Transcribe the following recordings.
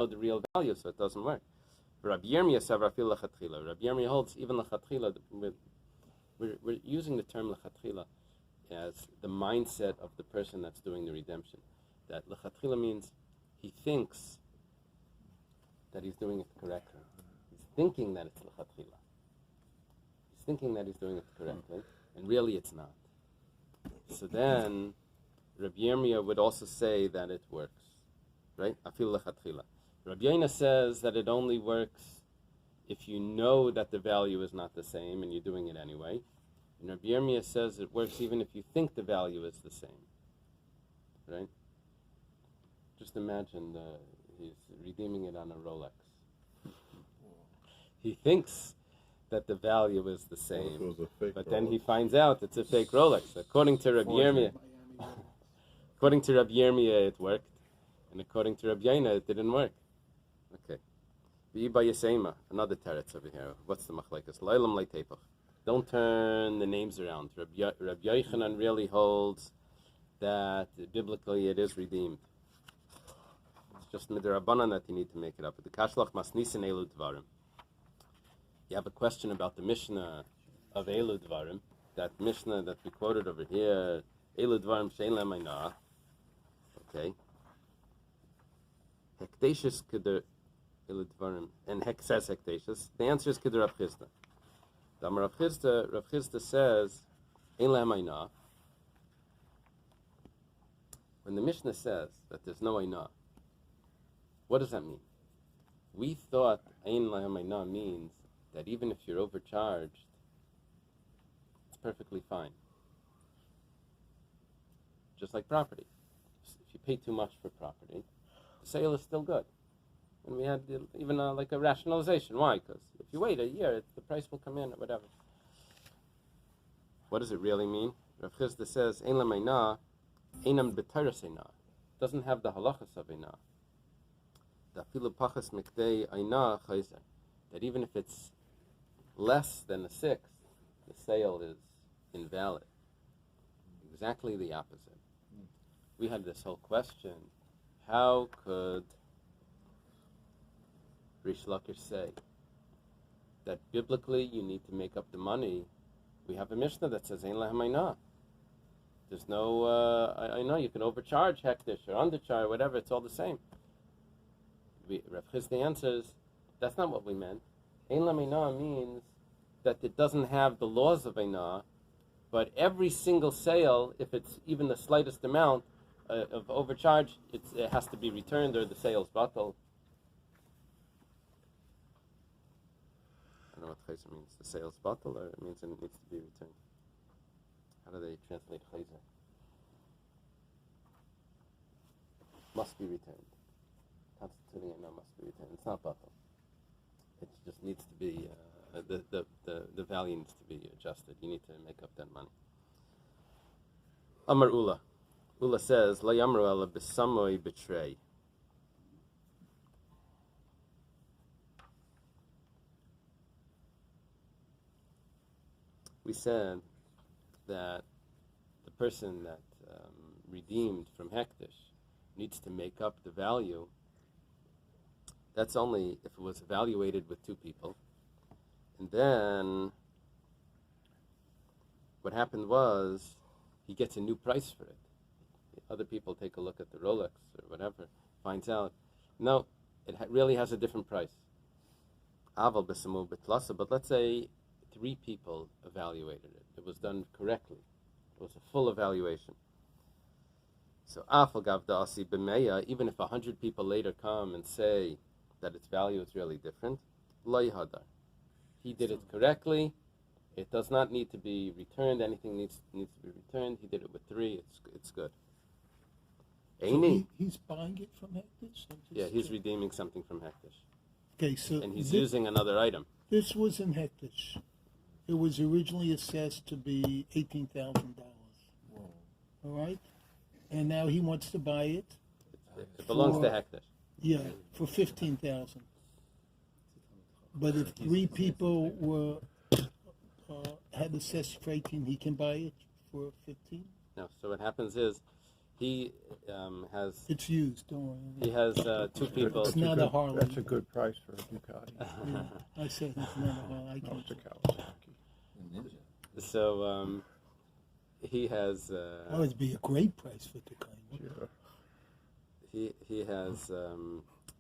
know the real value, so it doesn't work. Rabbi Yirmiyah said, Rabbi Yirmiyah holds even lechatchila. We're using the term lechatchila as the mindset of the person that's doing the redemption. That lechatchila means he thinks that he's doing it correctly. He's thinking that it's lechatchila. He's thinking that he's doing it correctly, and really it's not. So then, Rabbi Yirmiyah would also say that it works, right? Afil lechatchila. Rabbi Yomi says that it only works if you know that the value is not the same and you're doing it anyway. And Rabbi Yirmiyah says it works even if you think the value is the same, right? Just imagine he's redeeming it on a Rolex. He thinks that the value is the same, but then he finds out it's a fake Rolex. According to Rabbi Yirmiyah, it worked, and according to Rabbi Yomi, it didn't work. Okay. Another teretz over here. What's the machlekes? Leilam leitepach. Don't turn the names around. Rabbi Yochanan really holds that biblically it is redeemed. It's just midrabanan that you need to make it up. The kashlach masnisin elu dvarim. You have a question about the Mishnah of elu dvarim. That Mishnah that we quoted over here, elu dvarim shein lehem einah. Okay. Hekdeshus keder elu dvarim, and hek says hekdeshus. The answer is keder Rav Chisda. Rav Chisda says, ein lehem einah. When the Mishnah says that there's no einah, what does that mean? We thought ein lehem einah means that even if you're overcharged, it's perfectly fine. Just like property. If you pay too much for property, the sale is still good. And we had even like a rationalization. Why? Because if you wait a year, the price will come in or whatever. What does it really mean? Rav Chisda says, Ein lam einah, einam b'teres einah. Doesn't have the halachas of einah. Dafilu pachas mikdei einah chayzer. That even if it's less than a sixth, the sale is invalid. Exactly the opposite. We had this whole question, how could Rish Lakish say that biblically you need to make up the money? We have a Mishnah that says, Ein lehem einah. There's no, I know you can overcharge hektish or undercharge, whatever, it's all the same. Rav Chisda answers, that's not what we meant. Ein lehem einah means that it doesn't have the laws of einah, but every single sale, if it's even the slightest amount of overcharge, it has to be returned or the sale's batal. I don't know what chayzer means. The sale's batal, or it means it needs to be returned. How do they translate chayzer? Must be returned. Constituting it now must be returned. It's not batal. It just needs to be, the value needs to be adjusted. You need to make up that money. Amar Ula. Ula says, La yamru ala b'samoi betray. We said that the person that redeemed from hektish needs to make up the value. That's only if it was evaluated with two people. And then what happened was he gets a new price for it. Other people take a look at the Rolex or whatever, finds out, no, it really has a different price. Aval b'samu b'tlasa, but let's say 3 people evaluated it. It was done correctly. It was a full evaluation. So afal gav da'asi b'meya, even if 100 people later come and say that its value is really different, lo yihadar. He did it correctly. It does not need to be returned. Anything needs to be returned. He did it with 3. It's good. So he's buying it from Hektish? Yeah, he's redeeming something from Hektish. Okay, so and he's using another item. This was in Hektish. It was originally assessed to be $18,000. All right? And now he wants to buy it. It belongs to Hektish. Yeah, for $15,000. But if 3 people were had assessed for 18, he can buy it for 15. No. So what happens is He has. It's used, don't worry. He has two people. It's not a Harley. That's a good price for a Ducati. Yeah, I said it's not a Harley. I No, can't. it's a Kawasaki. So he has. That would be a great price for Ducati. Yeah. He has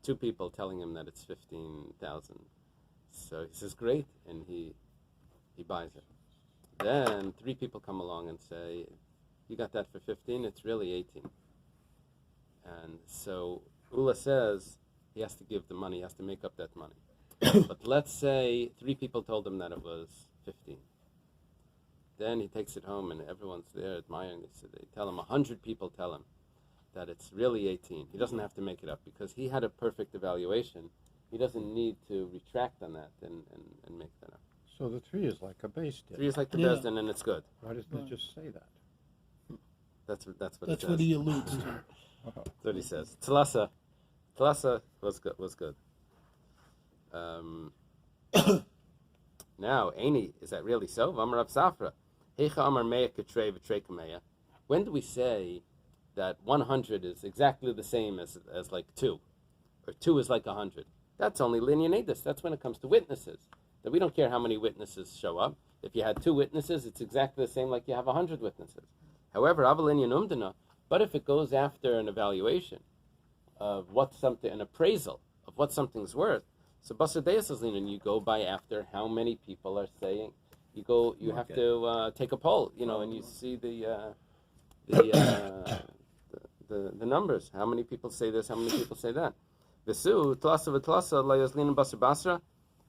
two people telling him that it's 15,000. So he says great, and he buys it. Then three people come along and say, "You got that for 15? It's really 18." And so Ula says he has to give the money, he has to make up that money. But let's say three people told him that it was 15. Then he takes it home and everyone's there admiring it. So they tell him, 100 people tell him that it's really 18. He doesn't have to make it up because he had a perfect evaluation. He doesn't need to retract on that and make that up. So the 3 is like a base dip. 3 is like the Yeah. Bezdin and it's good. Why doesn't it just say that? That's what That's it what says. he alludes to. That's what he says. Tlasa was good. Now, Eily, is that really so? V'amar Rav Safra, Heicha Amar Meya Katrei V'trei Kameya. When do we say that 100 is exactly the same as like 2? Or 2 is like 100? That's only linyanedus. That's when it comes to witnesses. That we don't care how many witnesses show up. If you had 2 witnesses, it's exactly the same like you have 100 witnesses. However, but if it goes after an evaluation of what something, an appraisal of what something's worth, so Basar Deis is leaning, you go by after how many people are saying. You have to take a poll, and you see the numbers. How many people say this? How many people say that? V'su tlasa v'tlasa layazlin Basar Basra,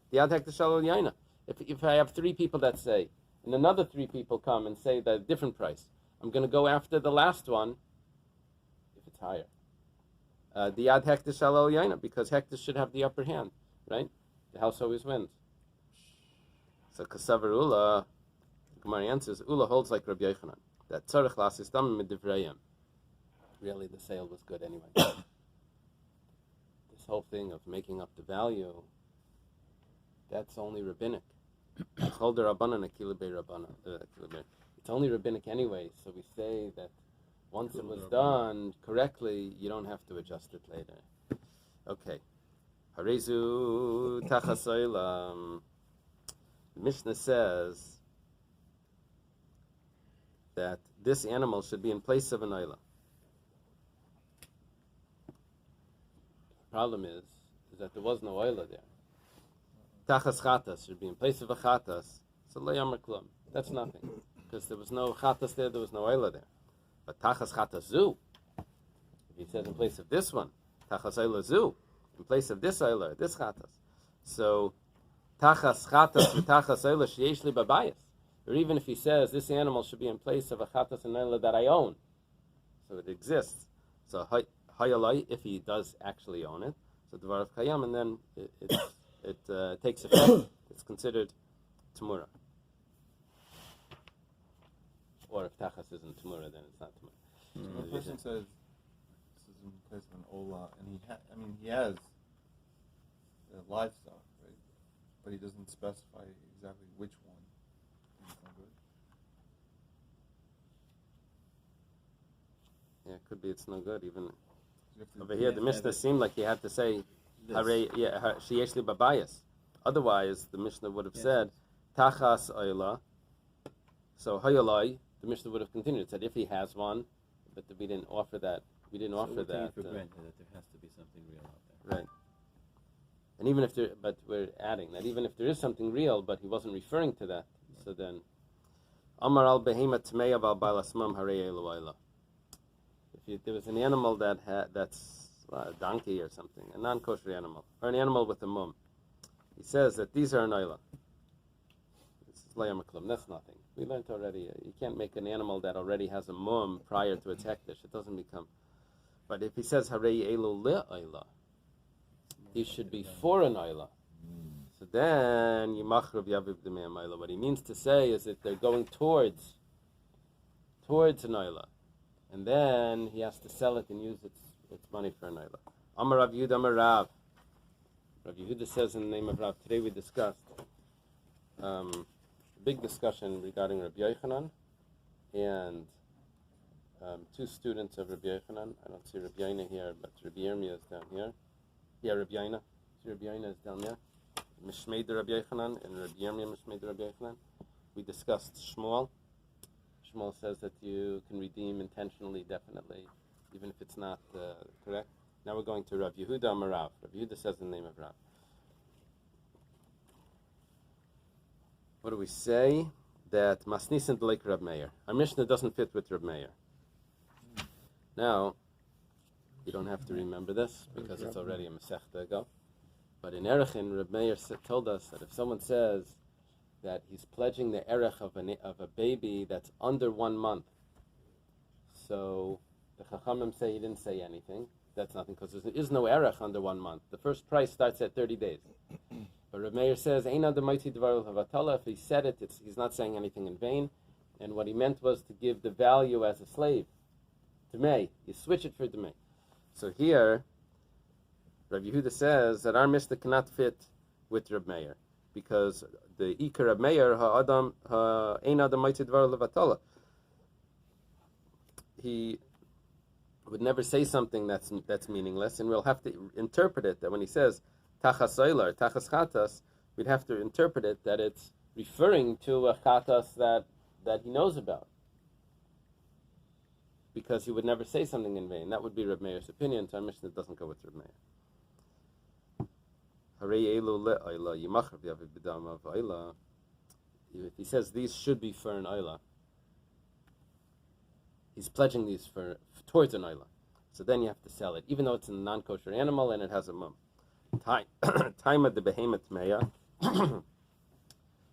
the adhek t'shalol yaina. If I have 3 people that say, and another 3 people come and say that a different price, I'm going to go after the last one if it's higher. The ad hektish shalal yaina, because hektish should have the upper hand, right? The house always wins. So Kasavar Ula, Gemara answers, Ula holds like Rabbi Yochanan, that tzarech lasis dam midivrayim. Really, the sale was good anyway. This whole thing of making up the value, that's only rabbinic. It's only rabbinic anyway, so we say that once it was done correctly, you don't have to adjust it later. Okay. Harezu tachasoilam. The Mishnah says that this animal should be in place of an oila. The problem is that there was no oila there. Tachas chatas should be in place of a chatas. So lo yamar klum. That's nothing. Because there was no chatas there was no oila there. But tachas chatas zu, if he says in place of this one, tachas oila zu, in place of this oila, this chatas. So, tachas chatas v'tachas oila sheyesh li babayis. Or even if he says this animal should be in place of a chatas and oila that I own. So it exists. So, hayalai, if he does actually own it. So, dvar of kayam, and then it takes effect. It's considered Temurah. Or if tachas isn't Temurah, then it's not Temurah. So a person says this is in place of an ola, and he has livestock, right? But he doesn't specify exactly which one. It's no good. Yeah, it could be it's no good. Even You have to- over here, the Mishnah seemed like he had to say sheyesh li babayis. Otherwise, the Mishnah would have said tachas oila. So hayalai, the Mishnah would have continued. It said if he has one, but we didn't offer that. We didn't offer that. For granted that there has to be something real out there. Right. And even if but we're adding that even if there is something real, but he wasn't referring to that. So then, Amar al behema tmeya val balasmam harei eluayla. If there was an animal that's a donkey or something, a non-kosher animal, or an animal with a mum, he says that these are an oila. This is layamaklum. That's nothing. We learned already. You can't make an animal that already has a mum prior to its hektish. It doesn't become. But if he says harei elu le'oila, he should be for an oila. So then you machrav yaviv d'me'am oila. What he means to say is that they're going towards an oila, and then he has to sell it and use its money for an oila. Amar Rav Yehuda Amar Rav. Rav Yehuda says in the name of Rav. Today we discussed a big discussion regarding Rabbi Yochanan and two students of Rabbi Yochanan. I don't see Rabbi Yaina here, but Rabbi Yirmiyah is down here. Yeah, Rabbi Yaina. See, Rabbi Yaina is down there. Mishmeid Rabbi Yochanan and Rabbi Yirmiyah Mishmeid Rabbi Yochanan. We discussed Shmuel. Shmuel says that you can redeem intentionally, definitely, even if it's not correct. Now we're going to Rav Yehuda Amarav. Rav Yehuda says the name of Rav. What do we say? That Masnisin Delek Rab Meir. Our Mishnah doesn't fit with Rab Meir. Now, you don't have to remember this because it's already a Masechta ago. But in Erechin, Rab Meir told us that if someone says that he's pledging the Erech of a baby that's under 1 month, so the Chachamim say he didn't say anything. That's nothing because there is no Erech under 1 month. The first price starts at 30 days. But Reb Meir says, if he said it, he's not saying anything in vain. And what he meant was to give the value as a slave. Demei. You switch it for Demei. So here, Rav Yehuda says that our Mishnah cannot fit with Reb Meir. Because the Iker Reb Meir, ein adam moitzi dvar levatala. He would never say something that's meaningless, and we'll have to interpret it that when he says tachas oilar, tachas chatas, we'd have to interpret it that it's referring to a chatas that he knows about. Because he would never say something in vain. That would be Reb Meir's opinion, so our Mishnah doesn't go with Reb Meir. If he says these should be for an Eila, he's pledging these towards an Eila. So then you have to sell it, even though it's a non-kosher animal and it has a mum. Time of the behemoth meya.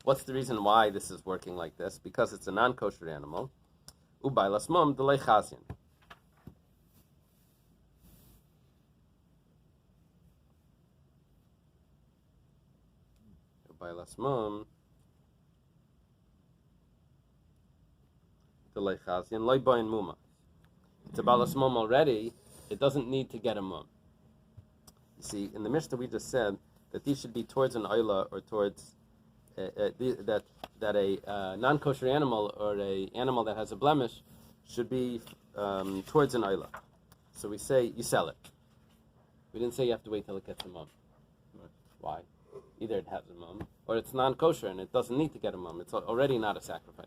What's the reason why this is working like this? Because it's a non-kosher animal. Ubailas mum delay chazin. Ubailas mum delay chazin loy bain muma. It's a balas mum already. It doesn't need to get a mum. You see, in the Mishnah we just said that these should be towards an Eila or towards that a non-kosher animal or a animal that has a blemish should be towards an Eila. So we say you sell it. We didn't say you have to wait till it gets a mum. Why? Either it has a mum or it's non-kosher and it doesn't need to get a mum. It's already not a sacrifice.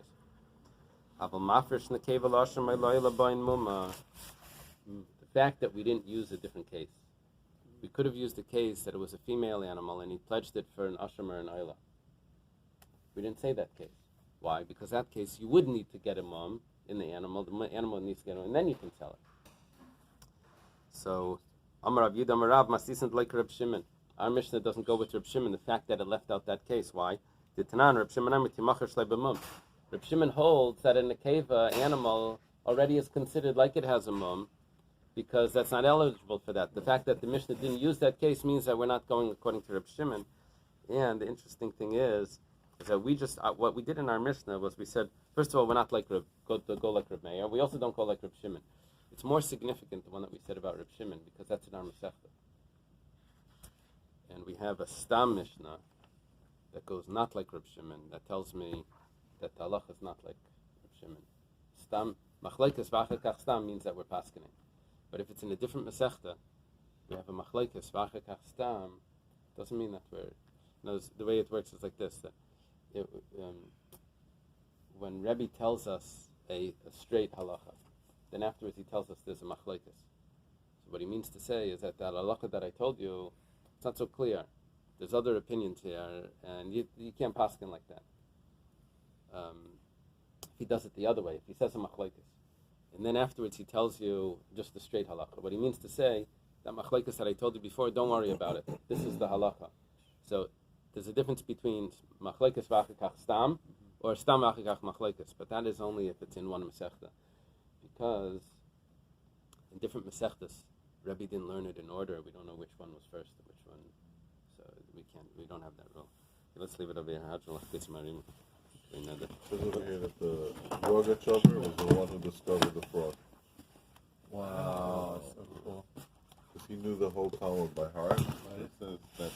The fact that we didn't use a different case. We could have used the case that it was a female animal and he pledged it for an asham or an ayla. We didn't say that case. Why? Because that case you would need to get a mum in the animal. The animal needs to get a mum, and then you can sell it. So, Amar Rav Yud Amar Rav Masisant like Reb Shimon. Our Mishnah doesn't go with Reb Shimon. The fact that it left out that case. Why? The Tanan Reb Shimon Amitimacher Shlei B'mum. Reb Shimon holds that a nekeva animal already is considered like it has a mum, because that's not eligible for that. The fact that the Mishnah didn't use that case means that we're not going according to Reb Shimon. And the interesting thing is that we just, what we did in our Mishnah was we said, first of all, we're not like go like Reb Meir. We also don't go like Reb Shimon. It's more significant, the one that we said about Reb Shimon, because that's in our Masechta. And we have a Stam Mishnah that goes not like Reb Shimon, that tells me that the halach is not like Reb Shimon. Stam, machlekes v'achekach stam means that we're paskening. But if it's in a different Masechta, we have a machlekes v'achekach stam, doesn't mean that we're... No, the way it works is like this, that when Rabbi tells us a straight halacha, then afterwards he tells us there's a machlekes. So what he means to say is that halacha that I told you, it's not so clear. There's other opinions here, and you can't pasken like that. If he does it the other way, if he says a machlekes, and then afterwards he tells you just the straight halacha. What he means to say, that machlekes that I told you before, don't worry about it. This is the halacha. So there's a difference between machlekes v'achekach stam or stam v'achekach machlekes, but that is only if it's in one masechta. Because in different masechtas, Rabbi didn't learn it in order. We don't know which one was first and which one. So we don't have that rule. Okay, let's leave it over here. Says over here that the Rogachover was the one who discovered the fraud. Wow, so cool. Because he knew the whole Talmud by heart. It says that